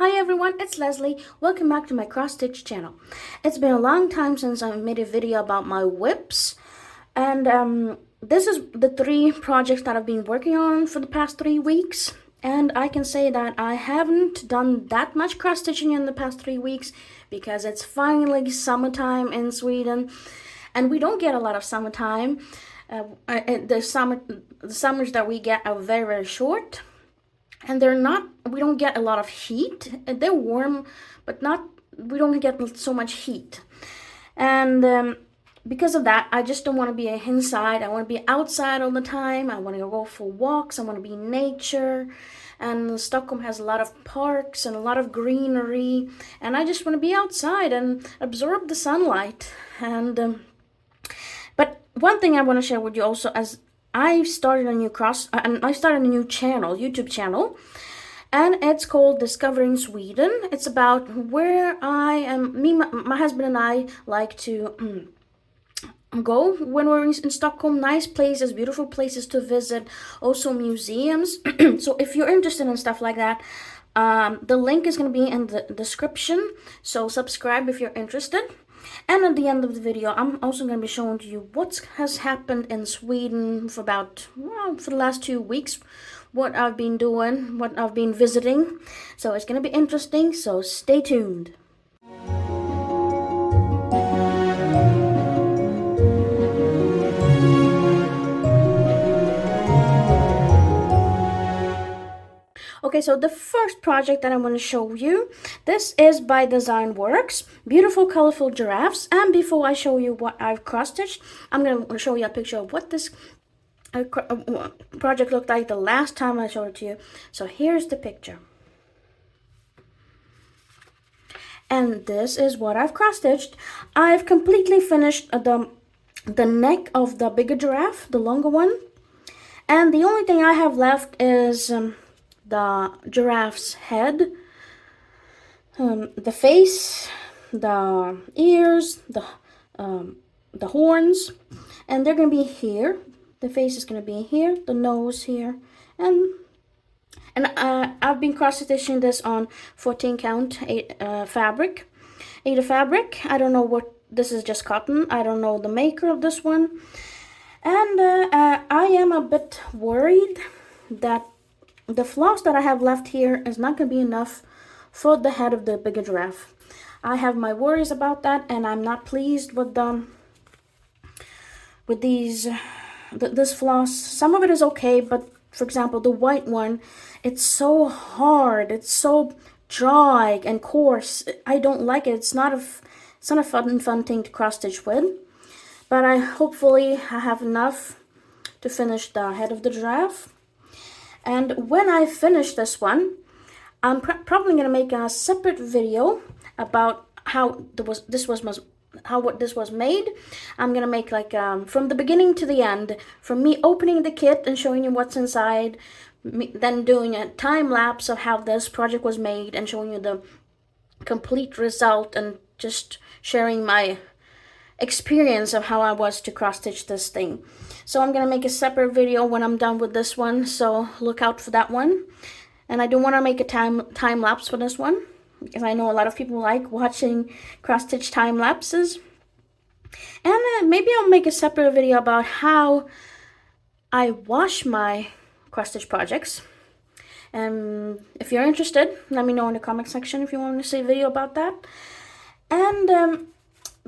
Hi everyone, it's Leslie. Welcome back to my cross stitch channel. It's been a long time since I made a video about my whips, and this is the 3 projects that I've been working on for the past 3 weeks. And I can say that I haven't done that much cross stitching in the past 3 weeks because it's finally summertime in Sweden, and we don't get a lot of summertime. The summers that we get are very, very short. And we don't get a lot of heat. They're warm, but we don't get so much heat. And because of that, I just don't want to be inside. I want to be outside all the time. I want to go for walks. I want to be in nature. And Stockholm has a lot of parks and a lot of greenery. And I just want to be outside and absorb the sunlight. But one thing I want to share with you also, as I started a new YouTube channel, and it's called Discovering Sweden. It's about where my husband and I like to go when we're in Stockholm. Nice places, beautiful places to visit, also museums. So if you're interested in stuff like that, the link is going to be in the description, so subscribe if you're interested. And at the end of the video, I'm also going to be showing to you what has happened in Sweden for the last 2 weeks, what I've been doing, what I've been visiting. So it's going to be interesting, so stay tuned. Okay, so the first project that I want to show you, this is by Design Works, beautiful colorful giraffes. And before I show you what I've cross-stitched, I'm going to show you a picture of what this project looked like the last time I showed it to you. So here's the picture. And this is what I've cross-stitched. I've completely finished the neck of the bigger giraffe, the longer one. And the only thing I have left is the giraffe's head, the face, the ears, the horns, and they're going to be here. The face is going to be here, the nose here, and I've been cross-stitching this on 14 count fabric, 80 fabric. I don't know what this is, just cotton. I don't know the maker of this one, and I am a bit worried that the floss that I have left here is not going to be enough for the head of the bigger giraffe. I have my worries about that, and I'm not pleased with this floss. Some of it is okay, but for example, the white one, it's so hard, it's so dry and coarse. I don't like it. It's not a fun thing to cross stitch with. But hopefully I have enough to finish the head of the giraffe. And when I finish this one, I'm probably going to make a separate video about how this was made. I'm going to make like from the beginning to the end, from me opening the kit and showing you what's inside, then doing a time lapse of how this project was made and showing you the complete result, and just sharing my experience of how I was to cross stitch this thing. So I'm gonna make a separate video when I'm done with this one, so look out for that one. And I do want to make a time lapse for this one, because I know a lot of people like watching cross stitch time lapses. And maybe I'll make a separate video about how I wash my cross stitch projects. And if you're interested, let me know in the comment section if you want to see a video about that. And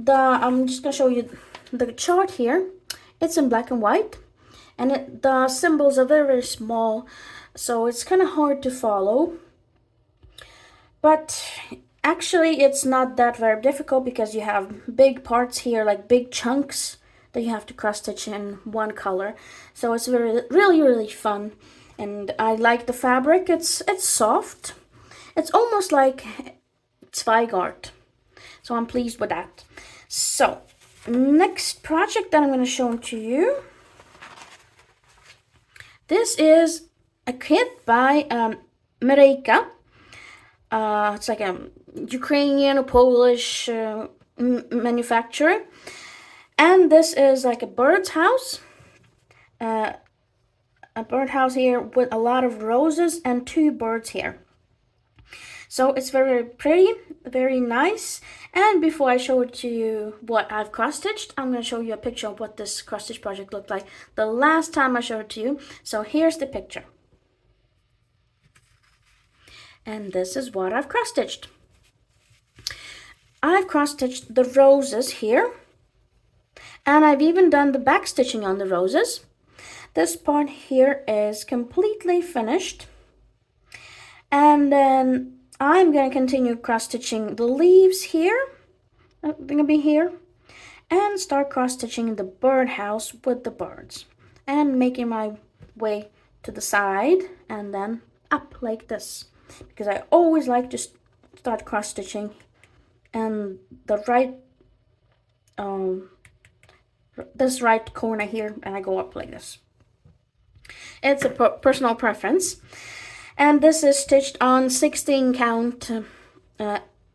I'm just gonna show you the chart here. It's in black and white, and the symbols are very, very small, so it's kind of hard to follow. But actually it's not that very difficult, because you have big parts here, like big chunks that you have to cross stitch in one color. So it's really fun, and I like the fabric. It's soft. It's almost like Zweigart. So I'm pleased with that. So next project that I'm going to show to you, this is a kit by Marejka. It's like a Ukrainian or Polish manufacturer, and this is like a bird's house. A birdhouse here with a lot of roses and 2 birds here. So it's very, very pretty, very nice. And before I show it to you what I've cross-stitched, I'm going to show you a picture of what this cross-stitch project looked like the last time I showed it to you. So here's the picture. And this is what I've cross-stitched. I've cross-stitched the roses here. And I've even done the back stitching on the roses. This part here is completely finished. And then I'm going to continue cross-stitching the leaves here. They're going to be here. And start cross-stitching the birdhouse with the birds. And making my way to the side and then up like this. Because I always like to start cross-stitching and the right, this right corner here, and I go up like this. It's a personal preference. And this is stitched on 16 count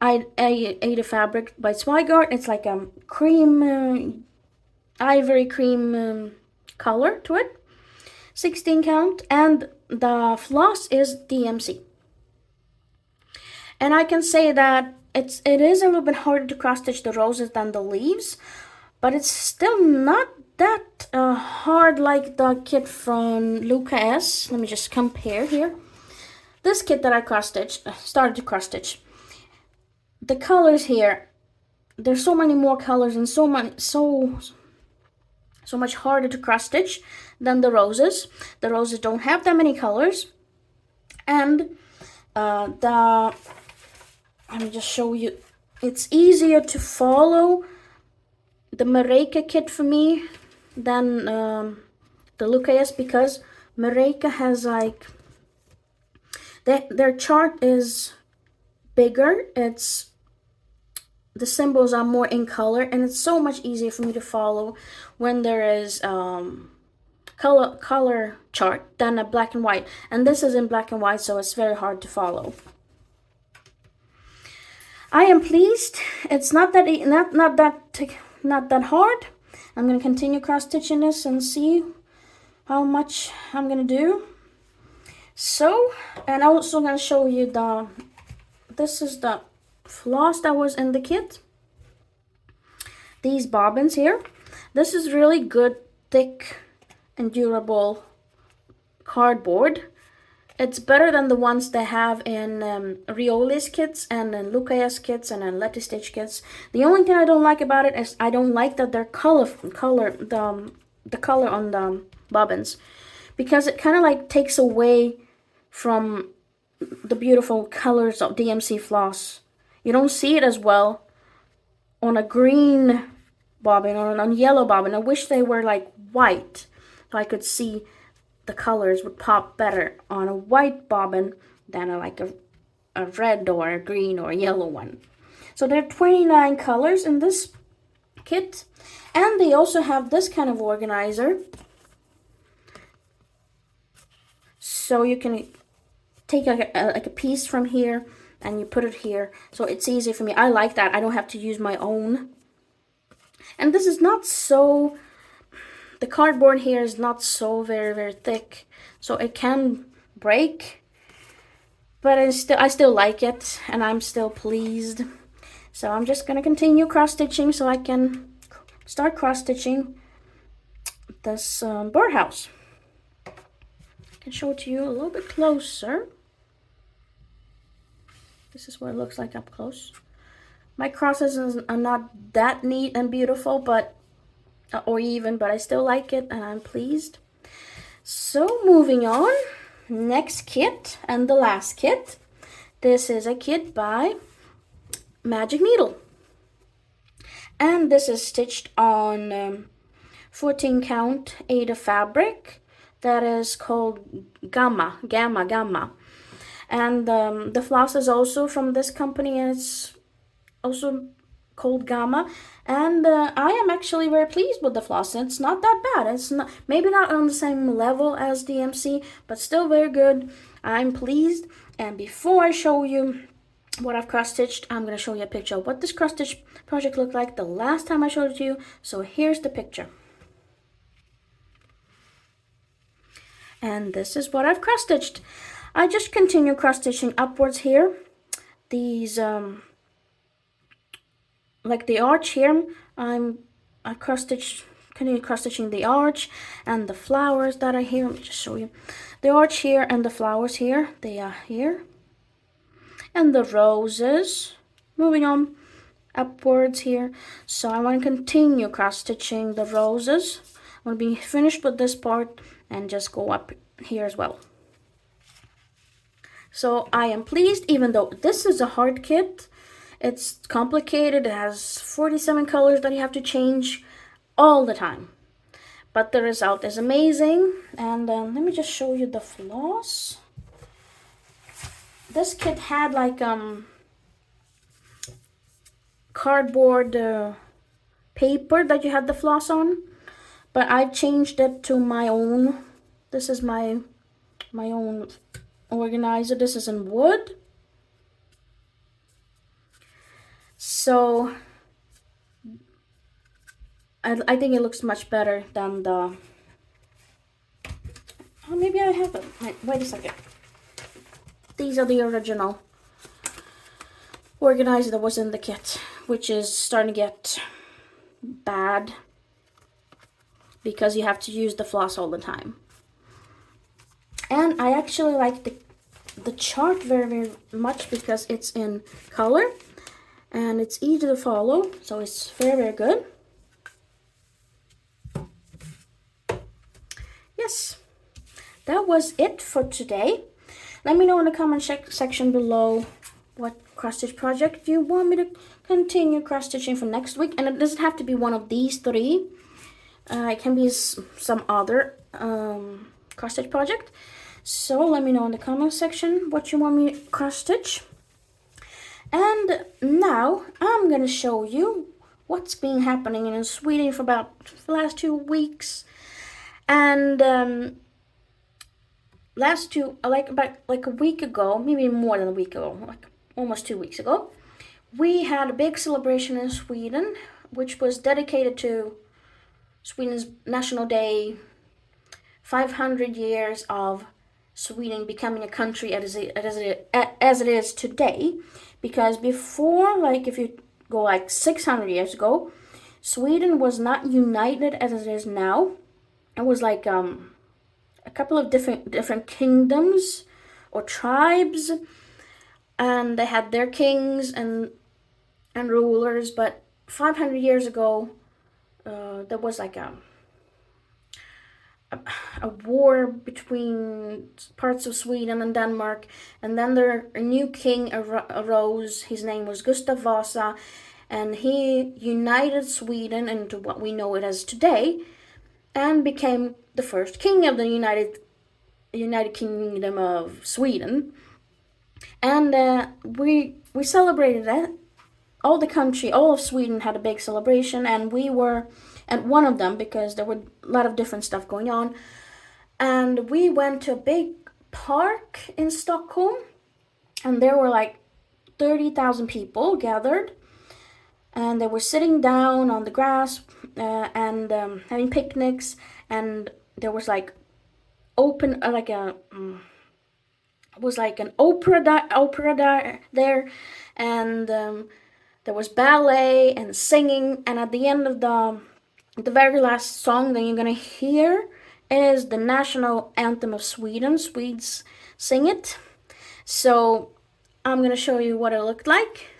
Aida fabric by Zweigart. It's like a cream, ivory cream color to it. 16 count, and the floss is DMC. And I can say that it is a little bit harder to cross stitch the roses than the leaves, but it's still not that hard like the kit from Luca S. Let me just compare here. This kit that I started to cross stitch, the colors here, there's so many more colors and so much harder to cross stitch than the roses. The roses don't have that many colors, and let me just show you. It's easier to follow the Mareika kit for me than the Lucas, because Mareika has like their chart is bigger. It's the symbols are more in color, and it's so much easier for me to follow when there is color chart than a black and white. And this is in black and white, so it's very hard to follow. I am pleased. It's not that hard. I'm going to continue cross stitching this and see how much I'm going to do. So, and I'm also going to show you this is the floss that was in the kit. These bobbins here. This is really good, thick and durable cardboard. It's better than the ones they have in Rioli's kits and in Lucas kits and in Letty Stitch kits. The only thing I don't like about it is I don't like that they're the color on the bobbins, because it kind of like takes away from the beautiful colors of DMC floss. You don't see it as well on a green bobbin or on a yellow bobbin. I wish they were like white so I could see the colors would pop better on a white bobbin than like a red or a green or a yellow one. So there are 29 colors in this kit, and they also have this kind of organizer, so you can take like a piece from here and you put it here, so it's easy for me. I like that. I don't have to use my own. And this is not so, the cardboard here is not so very, very thick, so it can break, but I still like it, and I'm still pleased. So I'm just going to continue cross-stitching so I can start cross-stitching this birdhouse. I can show it to you a little bit closer. This is what it looks like up close. My crosses are not that neat and beautiful, but or even, but I still like it and I'm pleased. So moving on, next kit and the last kit. This is a kit by Magic Needle, and this is stitched on 14 count Aida fabric that is called Gamma. And the floss is also from this company, and it's also called Gamma. And I am actually very pleased with the floss. It's not that bad. It's not, maybe not on the same level as DMC, but still very good. I'm pleased. And before I show you what I've cross-stitched, I'm going to show you a picture of what this cross-stitch project looked like the last time I showed it to you. So here's the picture. And this is what I've cross-stitched. I just continue cross-stitching upwards here. these like the arch here. I cross stitch, continue cross stitching the arch and the flowers that are here. Let me just show you the arch here and the flowers here. They are here, and the roses. Moving on upwards here. So I want to continue cross stitching the roses. I want to be finished with this part and just go up here as well. So I am pleased, even though this is a hard kit. It's complicated. It has 47 colors that you have to change all the time. But the result is amazing. And let me just show you the floss. This kit had like cardboard paper that you had the floss on, but I've changed it to my own. This is my own organizer. This is in wood. So I think it looks much better than the, oh, maybe I have it. Wait a second. These are the original organizer that was in the kit, which is starting to get bad because you have to use the floss all the time. And I actually like the chart very, very much because it's in color and it's easy to follow, so it's very, very good. Yes, that was it for today. Let me know in the comment section below what cross stitch project you want me to continue cross stitching for next week, and it doesn't have to be one of these three. It can be some other cross stitch project. So let me know in the comment section what you want me to cross stitch. And now I'm gonna show you what's been happening in Sweden for about the last 2 weeks. And about a week ago, maybe more than a week ago, like almost 2 weeks ago, we had a big celebration in Sweden, which was dedicated to Sweden's National Day, 500 years of Sweden becoming a country as it is today. Because before, like if you go like 600 years ago, Sweden was not united as it is now. It was like a couple of different kingdoms or tribes, and they had their kings and rulers. But 500 years ago, there was like a war between parts of Sweden and Denmark, and then a new king arose. His name was Gustav Vasa, and he united Sweden into what we know it as today, and became the first king of the United Kingdom of Sweden. And we celebrated that. All of Sweden had a big celebration, and we were at one of them because there were a lot of different stuff going on. And we went to a big park in Stockholm, and there were like 30,000 people gathered, and they were sitting down on the grass and having picnics, and there was like an opera there, and there was ballet and singing, and at the end of the very last song that you're gonna hear is the national anthem of Sweden. Swedes sing it. So I'm gonna show you what it looked like.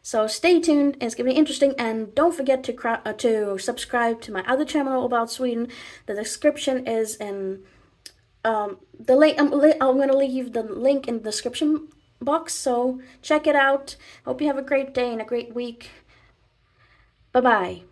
So stay tuned, it's gonna be interesting, and don't forget to subscribe to my other channel about Sweden. The description is in the link. I'm gonna leave the link in the description box, so check it out. Hope you have a great day and a great week. Bye bye.